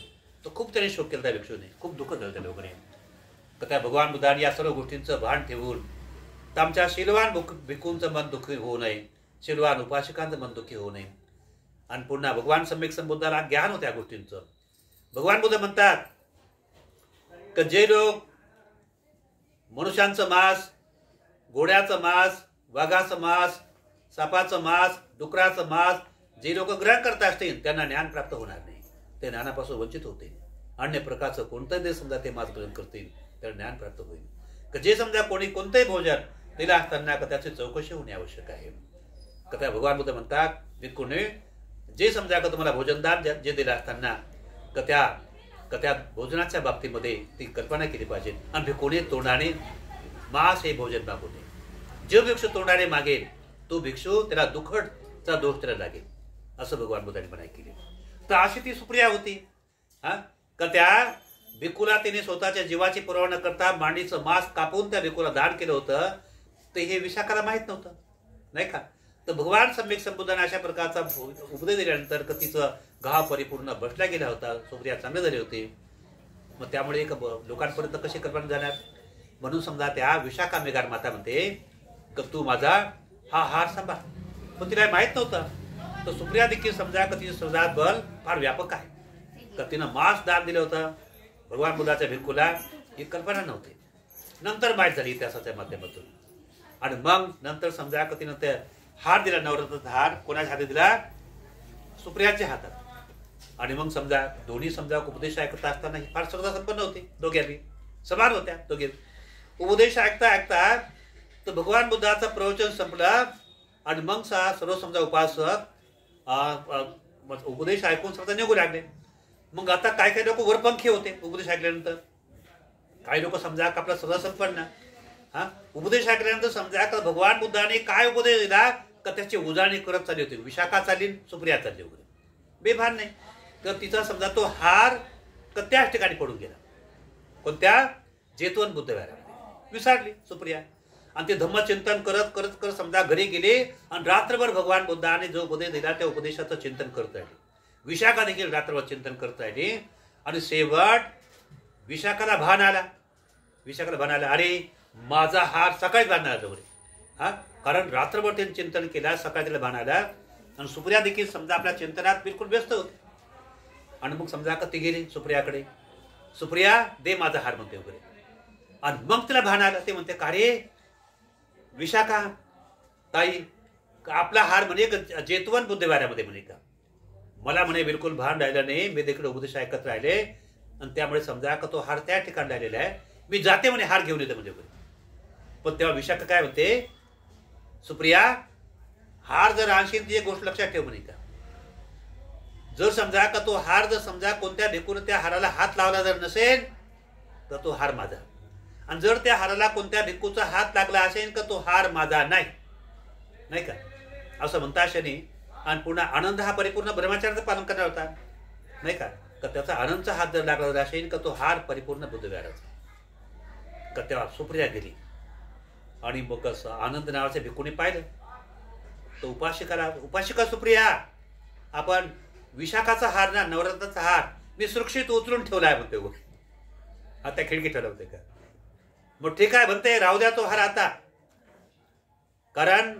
A: तो खूप त्याने शोक केला त्या भिक्षूने, खूप दुःख झालं त्या लोकांनी. तर त्या भगवान बुद्धाने या सर्व गोष्टींचं भान ठेवून तर आमच्या शीलवान भिक्खूंचं मन दुःखी होऊ नये, शीलवान उपासिकांचं मन दुःखी होऊ नये. आणि पुन्हा भगवान सम्यक संबुद्धाला ज्ञान होत्या गोष्टींचं. भगवान बुद्ध म्हणतात की जे लोक मनुष्यांचं मांस, घोड्याचं मांस, वाघाचं मांस, सापाचं मांस, डुकराचं मांस जे लोक ग्रहण करत असतील त्यांना ज्ञान प्राप्त होणार नाही, ते ज्ञानापासून वंचित होते. अन्य प्रकारचं कोणतंही समजा ते मांस ग्रहण करतील तर ज्ञान प्राप्त होईल. का जे समजा कोणी कोणतंही भोजन दिलं असताना का त्याची चौकशी होणे आवश्यक आहे. का त्या भगवान बुद्ध म्हणतात भिक्खूने जे समजा का तुम्हाला भोजनदान जे दिलं असताना का त्या भोजनाच्या बाबतीमध्ये ती कल्पना केली पाहिजे. आणि भिक्खूने तोंडाने मांस हे भोजन मागू नये. जो भिक्षू तोंडाने मागेल तो भिक्षू त्याला दुखटचा दोष त्याला लागेल, असं भगवान बुद्धाने मनाई केली. तर अशी ती सुप्रिया होती. का त्या भिक्खूला तिने स्वतःच्या जीवाची पर्वा न करता मांडीचं मांस कापून त्या भिक्खूला दान केलं होतं. तर हे विशाखाला माहित नव्हतं नाही का. तर भगवान सम्यक संबुद्धाने अशा प्रकारचा उपदेश दिल्यानंतर तिचं घाव परिपूर्ण बसला गेला होता, सुप्रिया चांगली झाली होती. मग त्यामुळे एक लोकांपर्यंत कशी कल्पना जाणार. म्हणून समजा त्या विशाखा मेघार माता म्हणते की तू माझा हा हार सांभाळ. पण तिला माहित नव्हतं. तर सुप्रिया देखील समजा की तिचं श्रद्धात बल फार व्यापक आहे. तर तिनं मांस दान दिलं होतं भगवान बुद्धाच्या भिक्खूला, ही कल्पना नव्हती. नंतर माहीत झाली इतिहासाच्या माध्यमातून. आणि मग नंतर समजा की तिनं ते हार दिला, नवरत्नाचा हार कोणाच्या हाती दिला, सुप्रियाच्या हातात. आणि मग समजा दोन्ही समजा उपदेश ऐकत असताना ही फार श्रद्धा संपन्न होती, दोघ्यांनी समान होत्या दोघे. उपदेश ऐकता ऐकता तर भगवान बुद्धाचं प्रवचन संपलं आणि मग सर्व समजा उपासक उपदेश ऐकून समजा निघू लागले. मग आता काही काही लोक वरपंखी होते उपदेश ऐकल्यानंतर. काही लोक समजा आपला श्रद्धा संपन्न उपदेश ऐकल्यानंतर समजा का भगवान बुद्धाने काय उपदेश दिला का त्याची उजाळणी करत चालली होती. विशाखा चालली, सुप्रिया चालली वगैरे, बेभान नाही. तर तिचा समजा तो हार त्याच ठिकाणी पडून गेला. कोणत्या? जेतवन बुद्ध विहारामध्ये विसरली सुप्रिया. आणि ते धम्मचिंतन करत करत करत समजा घरी गेले आणि रात्रभर भगवान बुद्धाने जो उपदेश दिला त्या उपदेशाचं चिंतन करत राहिले. विशाखा देखील रात्रभर चिंतन करत राहिली. आणि शेवट विशाखाला भान आला. विशाखाला भान आला, अरे माझा हार सकाळी बांधणार जवळ. कारण रात्रभर त्यांनी चिंतन केला, सकाळी त्याला भान आला. आणि सुप्रिया देखील समजा आपल्या चिंतनात बिलकुल व्यस्त होती. आणि मग समजा का ती गेली सुप्रियाकडे. सुप्रिया दे माझा हार म्हणते वगैरे. आणि मग तिला भान आलं. ते म्हणते का रे विशाखा ताई, आपला हार म्हणे जेतवन बुद्ध विहारामध्ये म्हणे का. मला म्हणे बिलकुल भान राहिलं नाही. मी देखील उपदेश ऐकत राहिले आणि त्यामुळे समजा का तो हार त्या ठिकाणी राहिलेला आहे. मी जाते म्हणे हार घेऊन येते म्हणजे. पण तेव्हा विशाखा काय म्हणते, सुप्रिया हार जर आणशील ती एक गोष्ट लक्षात ठेव म्हणे का. जर समजा का तो हार जर समजा कोणत्या भिक्खूने त्या हाराला हात लावला जर नसेल तर तो हार माझा. आणि जर त्या हाराला कोणत्या भिक्खूचा हात लागला असेल तर तो हार माझा नाही, नाही का, असं म्हणता शनी. आणि पुन्हा आनंद हा परिपूर्ण ब्रह्मचार्याचं पालन करणार होता, नाही का. तर त्याचा आनंदचा हात जर लागला असेल तर तो हार परिपूर्ण बुद्ध विहाराचा. तर तेव्हा सुप्रिया गेली आणि मग आनंद नावाच्या भिक्खूने पाहिलं. तो उपासिका सुप्रिया, आपण विशाखाचा हार ना, नवरत्नाचा हार मी सुरक्षित उचलून ठेवला आहे म्हणते. आता खिडकी ठरवते का. मग ठीक आहे म्हणते, राहू द्या तो हार आता. कारण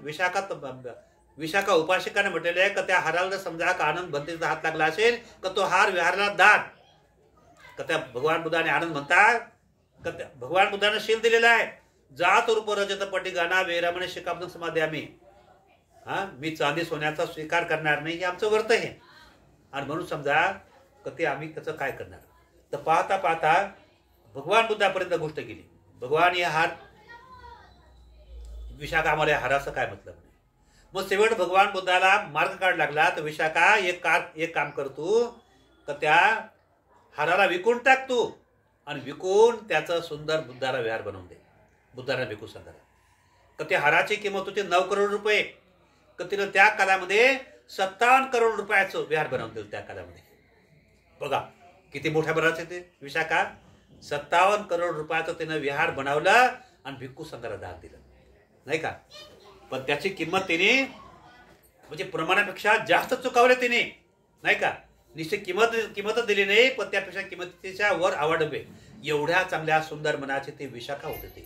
A: विशाखा उपासिकाने म्हटलेले आहे का त्या हाराला जर समजा का आनंद भंतेचा हात लागला असेल तर तो हार विहाराला दान. का त्या भगवान बुद्धाने आनंद म्हणतात का भगवान बुद्धाने शील दिलेला आहे, जात रूप रजत पटी गाना वेरामणे शिकाब्द समाधी आम्ही. मी चांदी सोन्याचा स्वीकार करणार नाही, हे आमचं व्रत आहे. आणि म्हणून समजा का ते आम्ही त्याचं काय करणार. तर पाहता पाहता भगवान बुद्धापर्यंत गोष्ट गेली. भगवान हे हार, विशाखा आम्हाला या हाराचं काय मतलब नाही. मग शेवट भगवान बुद्धाला मार्ग काढ लागला. तर विशाखा एक काम कर तू, तर त्या हाराला विकून टाक तू. आणि विकून त्याचं सुंदर बुद्धाला विहार बनवून दे. बुद्धाला विकू सांगा. तर त्या हाराची किंमत होती 9 करोड रुपये. तर तिनं त्या कालामध्ये 57 करोड रुपयाचं विहार बनवून दिलं त्या कालामध्ये. बघा किती मोठ्या भराचे ते. विशाखा 57 करोड रुपयाचं तिनं विहार बनवलं आणि भिक्खू संघाला दान दिलं, नाही का. पण त्याची किंमत तिने म्हणजे प्रमाणापेक्षा जास्त चुकवले तिने, नाही का. निश्चित किंमतच दिली नाही, पण त्यापेक्षा किंमतीच्या वर आवडवे एवढ्या चांगल्या सुंदर मनाचे ते विशाखा होते ते,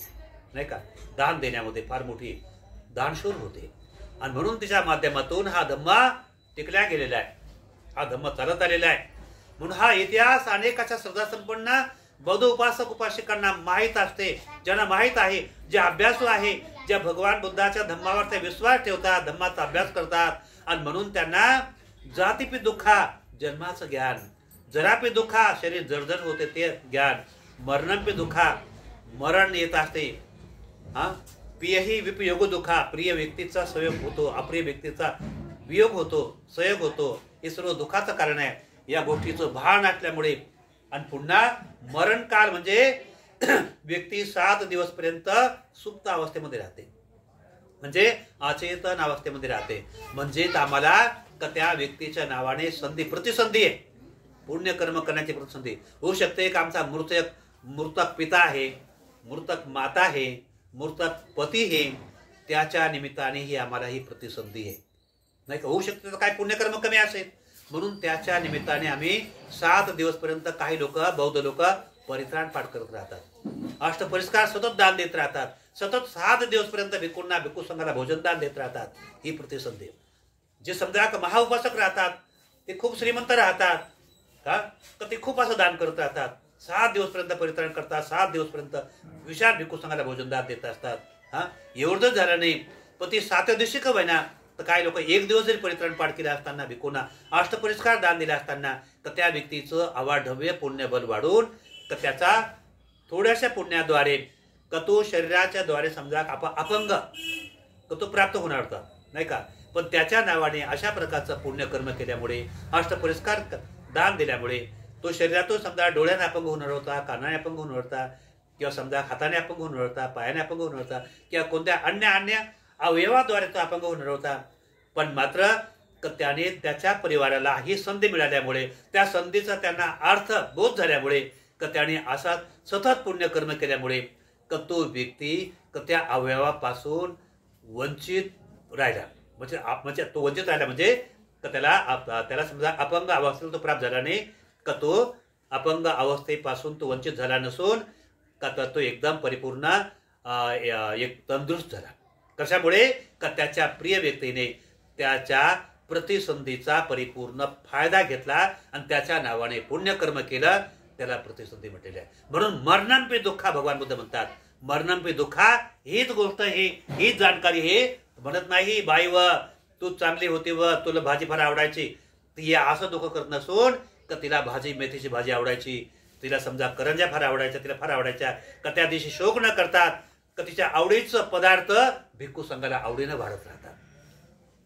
A: नाही का. दान देण्यामध्ये फार मोठी दानशूर होते. आणि म्हणून तिच्या माध्यमातून हा धम्मा टिकल्या गेलेला आहे, हा धम्म चालत आलेला आहे. म्हणून हा इतिहास अनेकाच्या श्रद्धा संपन्न बौद्ध उपासक उपासिकांना माहीत असते. ज्यांना माहीत आहे, जे अभ्यासू आहे, ज्या भगवान बुद्धाच्या धम्मावर ते विश्वास ठेवतात, धम्माचा अभ्यास करतात. आणि म्हणून त्यांना जातीपी दुःखा जन्माचं ज्ञान, जरापी दुःखा शरीर जर्जर होते ते ज्ञान, मरणपी दुःखा मरण येत असते. प्रियही विपयोग दुःखा, प्रिय व्यक्तीचा संयोग होतो, अप्रिय व्यक्तीचा वियोग होतो, संयोग होतो. हे सर्व दुःखाचं कारण आहे. या गोष्टीचं भान असल्यामुळे. आणि पुन्हा मरण काळ म्हणजे व्यक्ती 7 दिवस पर्यंत सुप्त अवस्थेमध्ये राहते, म्हणजे अचेतन अवस्थेमध्ये राहते. म्हणजे आम्हाला त्या व्यक्तीच्या नावाने प्रतिसंधी आहे, पुण्यकर्म करण्याची प्रतिसंधी होऊ शकते. एक आमचा मृतक पिता आहे, मृतक माता आहे, मृतक पती आहे, त्याच्या निमित्ताने ही आम्हाला ही प्रतिसंधी आहे, नाही का. होऊ शकते काय पुण्यकर्म कमी असेल, म्हणून त्याच्या निमित्ताने आम्ही 7 दिवस पर्यंत काही लोक, बौद्ध लोक परित्राण पाठ करत राहतात, अष्टपरिष्कार सतत दान देत राहतात, सतत 7 दिवस पर्यंत भिक्खूंना भिक्खू संघाला भोजन दान देत राहतात. ही प्रतिसंधी. जे समजा महाउपासक राहतात ते खूप श्रीमंत राहतात का, तर ते खूप असं दान करत राहतात, 7 दिवस पर्यंत परित्राण करतात, 7 दिवस पर्यंत विशाल भिक्खू संघाला भोजन दान देत असतात. एवढंच झालं नाही, पण ती 7व्या दिवशी का होईना, तर काही लोक 1 दिवस जरी परित्राण पाठ केले असताना, भिक्खूंना अष्टपरिष्कार दान दिले असताना, तर त्या व्यक्तीचं अवाढव्य पुण्यबल वाढून, तर त्याचा थोड्याशा पुण्याद्वारे तो शरीराच्या द्वारे समजा अपंग तो प्राप्त होणार होता, नाही का. पण त्याच्या नावाने अशा प्रकारचं पुण्यकर्म केल्यामुळे, अष्टपरिष्कार दान दिल्यामुळे तो शरीरातून समजा डोळ्याने अपंग होणार होता, कानाने अपंग होणार होता, किंवा समजा हाताने अपंग होणार होता, पायाने अपंग होणार होता, किंवा कोणत्या अन्य अवयवाद्वारे तो अपंग होणार होता. पण मात्र त्याने त्याच्या परिवाराला ही संधी मिळाल्यामुळे, त्या संधीचा त्यांना अर्थ बोध झाल्यामुळे, त्याने असा सतत पुण्यकर्म केल्यामुळे तो व्यक्ती त्या अवयवापासून वंचित राहिला. म्हणजे तो वंचित राहिला म्हणजे त्याला समजा अपंग अवस्थेला तो प्राप्त झाला नाही, तो अपंग अवस्थेपासून तो वंचित झाला नसून तो एकदम परिपूर्ण एक तंदुरुस्त झाला. कशामुळे त्याच्या प्रिय व्यक्तीने त्याच्या प्रतिसंधीचा परिपूर्ण फायदा घेतला आणि त्याच्या नावाने पुण्यकर्म केलं, त्याला प्रतिसंधी म्हटलेली आहे. म्हणून मरणंपी दुःखा भगवान बुद्ध म्हणतात. मरणंपी दुःखा हीच गोष्ट, हीच जाणकारी. हे म्हणत नाही बाई व तू चांगली होती व तुला भाजी फार आवडायची, ती असं दुःख करत नसून तिला मेथीची भाजी आवडायची, तिला समजा करंज्या फार आवडायच्या, तिला फार आवडायच्या, त्या दिवशी शोक न करतात तिच्या आवडीचं पदार्थ भिक्खू संघाला आवडीनं वाढत राहतात,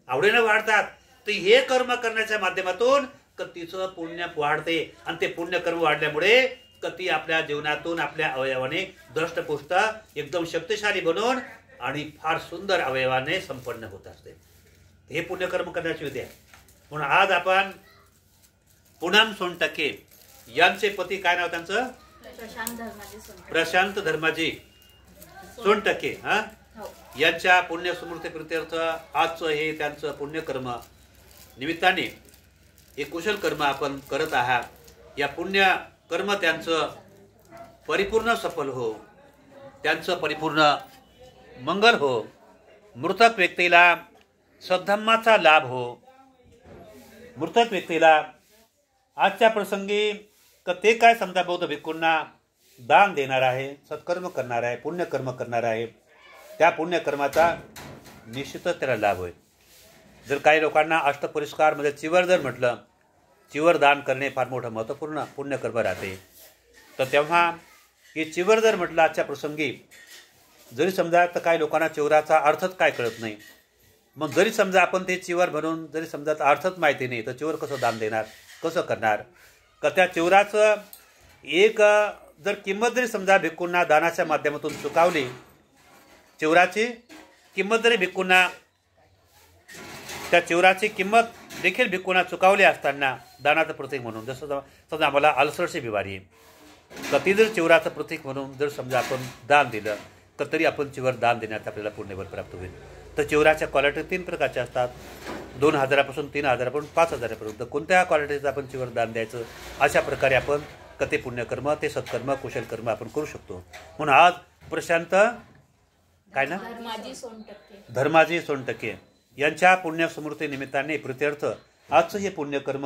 A: आवडीनं वाढतात. तर हे कर्म करण्याच्या माध्यमातून तिचं पुण्य वाढते आणि ते पुण्यकर्म वाढल्यामुळे ती आपल्या जीवनातून आपल्या अवयवाने दष्टपुष्ट एकदम शक्तिशाली बनून आणि फार सुंदर अवयवाने संपन्न होत असते. हे पुण्यकर्म करण्याची विधी आहे. म्हणून आज आपण पूनम सोनटके यांचे पती, काय नाव त्यांचं? प्रशांत धर्माजी सोनटके यांच्या पुण्य स्मृती प्रीत्यर्थ आजचं हे त्यांचं पुण्यकर्म निमित्ताने हे कुशल कर्म आपण करत आहात. या पुण्य कर्म त्यांचं परिपूर्ण सफल हो, त्यांचं परिपूर्ण मंगल हो, मृतक व्यक्तीला सद्धम्माचा लाभ हो. मृतक व्यक्तीला आजच्या प्रसंगी ते काय समजा बौद्ध भिक्खूंना दान देणार आहे, सत्कर्म करणार आहे, पुण्यकर्म करणार आहे, त्या पुण्यकर्माचा निश्चितच त्याला लाभ होईल. जर काही लोकांना अष्टपरिष्कारमध्ये चिवर जर म्हटलं, चिवर दान करणे फार मोठं महत्त्वपूर्ण पुण्यकर्म राहते, तर तेव्हा हे चिवर जर म्हटलं आजच्या प्रसंगी, जरी समजा तर काही लोकांना चिवराचा अर्थच काय कळत नाही, मग जरी समजा आपण ते चिवर म्हणून जरी समजा अर्थच माहिती नाही, तर चिवर कसं दान देणार, कसं करणार? तर त्या चिवराचं एक जर किंमत जरी समजा भिक्खूंना दानाच्या माध्यमातून चुकावली, चिवराची किंमत जरी भिक्खूंना, त्या चिवराची किंमत देखील भिक्खूंना चुकावली असताना दानाचं प्रतीक म्हणून, जसं समजा आम्हाला अल्सरची बिमारी आहे, तर ती जर चिवराचं प्रतीक म्हणून जर समजा आपण दान दिलं, तर तरी आपण चिवर दान देण्यात आपल्याला पुण्यबळ प्राप्त होईल. तर चिवराच्या क्वालिटी 3 प्रकारच्या असतात. 2,000 पासून 3,000 पासून 5,000 पर्यंत कोणत्या क्वालिटीचं आपण चिवर दान द्यायचं, अशा प्रकारे आपण ते पुण्यकर्म, ते सत्कर्म, कुशल कर्म आपण करू शकतो. म्हणून आज प्रशांत काय ना धर्माजी सोनटके यांच्या पुण्यस्मृती निमित्ताने प्रीत्यर्थ आजचं हे पुण्यकर्म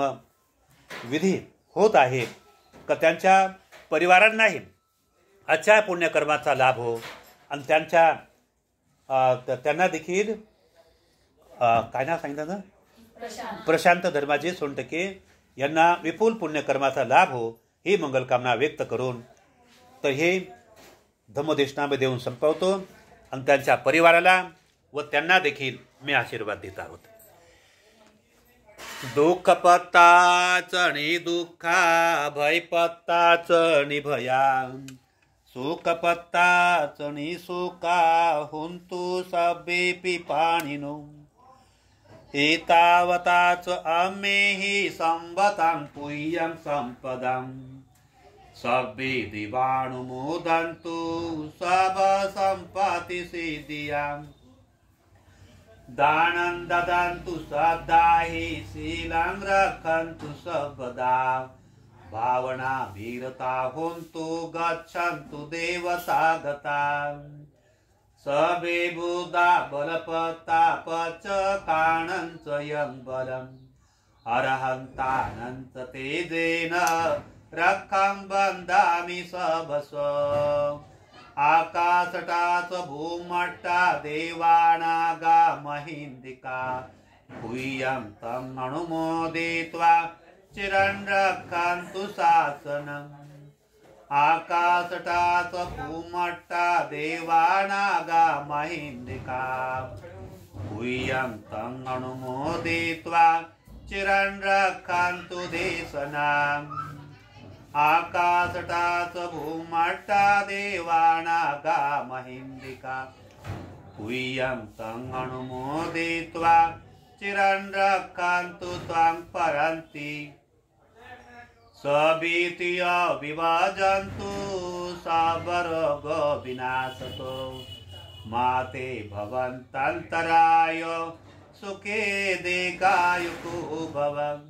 A: विधी होत आहे. का त्यांच्या परिवारांनाही आजच्या पुण्यकर्माचा लाभ हो आणि त्यांना देखील काय नाव सांगितलं ना, प्रशांत धर्माजी सोनटके यांना विपुल पुण्यकर्माचा लाभ हो, ही मंगलकामना व्यक्त करून तर हे धम्मदेशनामध्ये देऊन संपवतो आणि त्यांच्या परिवाराला व त्यांना देखील मी आशीर्वाद देत आहोत. दुःख पत्ताच नि दुःखा, भय पत्ताच नि भया, सुख पत्ताच नि सुखा, हुंतु सबे पिपाणिनो, एतावताच अमेहि संवतां पुय्यं संपदां, सबे दिवानुमोदन्तु सब संपत्ति सिद्धियां, दानं ददन्तु सदाहि शीलं रक्षन्तु सर्वदा, भावना वीरता होन्तु गच्छन्तु देवतागता, सबे बुधा बलपतापच काणञ्च यं बलम्, अरहन्तानन्त तेजेन रक्षं बन्धामि सबस्व, आकाशटाच भूमट्टा देवानागा महिन्दिका, पुय्यं तं अनुमोदित्वा चिरं रक्षन्तु शासनम्, आकाशटाच भूमट्टा देवानागा महिन्दिका, पुय्यं तं अनुमोदित्वा चिरं रक्षन्तु देशनाम्, आकाशटाच भूमट्टा देवानागा महिंदिका तुय्यं तं अनुमोदित्वा चिरं रक्षन्तु त्वां परन्ति सभीतिय विभजन्तु सबरोग विनाशतो माते भवन्तन्तराय सुखे दीर्घायुको भवन्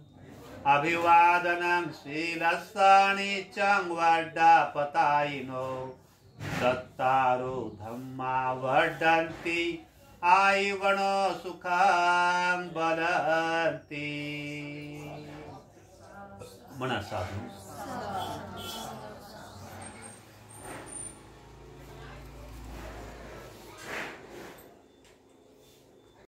A: अभिवादनं शीलस्सानिचं वर्धापतायिनो दत्तारो धम्मा वर्धन्ति आयुवनो सुखां वदन्ति। मना साधु